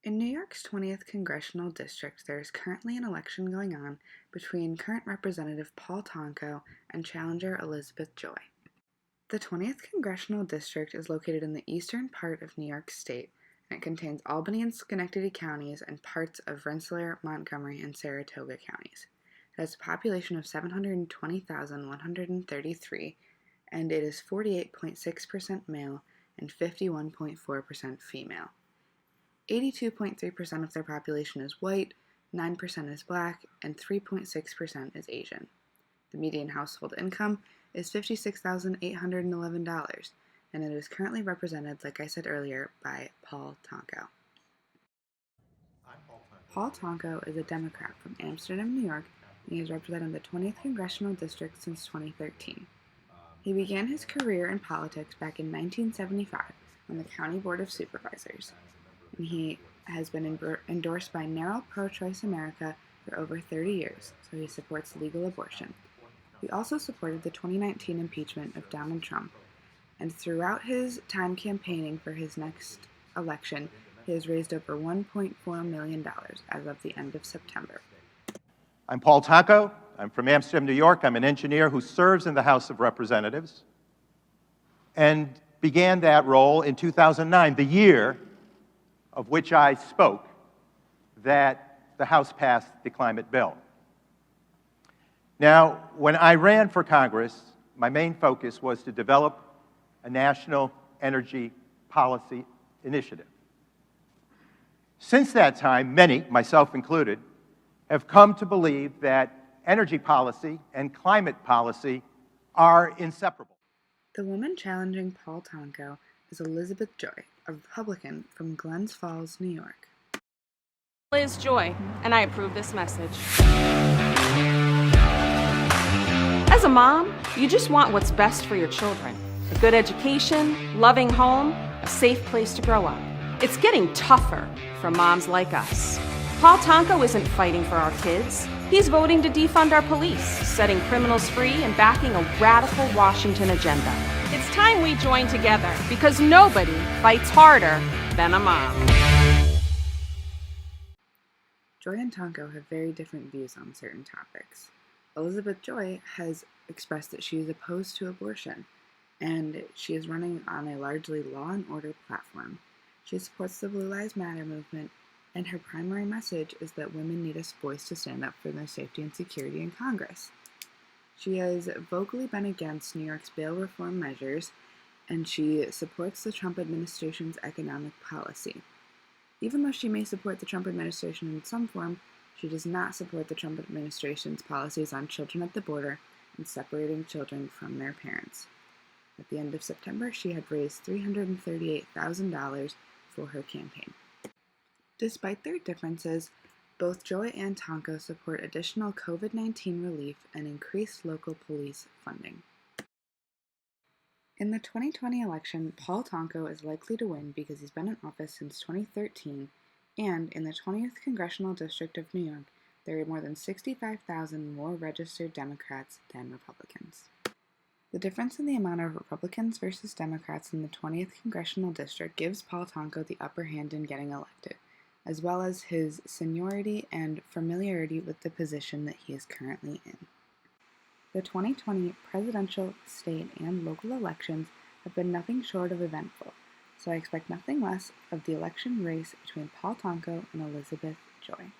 In New York's 20th Congressional District, there is currently an election going on between current Representative Paul Tonko and challenger Elizabeth Joy. The 20th Congressional District is located in the eastern part of New York State, and it contains Albany and Schenectady counties and parts of Rensselaer, Montgomery, and Saratoga counties. It has a population of 720,133, and it is 48.6% male and 51.4% female. 82.3% of their population is white, 9% is black, and 3.6% is Asian. The median household income is $56,811, and it is currently represented, like I said earlier, by Paul Tonko. Paul Tonko is a Democrat from Amsterdam, New York, and he has represented the 20th Congressional District since 2013. He began his career in politics back in 1975 on the County Board of Supervisors, and he has been endorsed by Narrow Pro-Choice America for over 30 years, so he supports legal abortion. He also supported the 2019 impeachment of Donald Trump, and throughout his time campaigning for his next election, he has raised over $1.4 million as of the end of September. I'm Paul Tonko. I'm from Amsterdam, New York. I'm an engineer who serves in the House of Representatives and began that role in 2009, the year of which I spoke that the House passed the climate bill. Now, when I ran for Congress, my main focus was to develop a national energy policy initiative. Since that time, many, myself included, have come to believe that energy policy and climate policy are inseparable. The woman challenging Paul Tonko is Elizabeth Joy, a Republican from Glens Falls, New York. Liz Joy, and I approve this message. As a mom, you just want what's best for your children. A good education, loving home, a safe place to grow up. It's getting tougher for moms like us. Paul Tonko isn't fighting for our kids. He's voting to defund our police, setting criminals free, and backing a radical Washington agenda. It's time we join together, because nobody fights harder than a mom. Joy and Tonko have very different views on certain topics. Elizabeth Joy has expressed that she is opposed to abortion, and she is running on a largely law and order platform. She supports the Blue Lives Matter movement, and her primary message is that women need a voice to stand up for their safety and security in Congress. She has vocally been against New York's bail reform measures, and she supports the Trump administration's economic policy. Even though she may support the Trump administration in some form, she does not support the Trump administration's policies on children at the border and separating children from their parents. At the end of September, she had raised $338,000 for her campaign. Despite their differences, both Joy and Tonko support additional COVID-19 relief and increased local police funding. In the 2020 election, Paul Tonko is likely to win because he's been in office since 2013, and in the 20th Congressional District of New York, there are more than 65,000 more registered Democrats than Republicans. The difference in the amount of Republicans versus Democrats in the 20th Congressional District gives Paul Tonko the upper hand in getting elected, as well as his seniority and familiarity with the position that he is currently in. The 2020 presidential, state, and local elections have been nothing short of eventful, so I expect nothing less of the election race between Paul Tonko and Elizabeth Joy.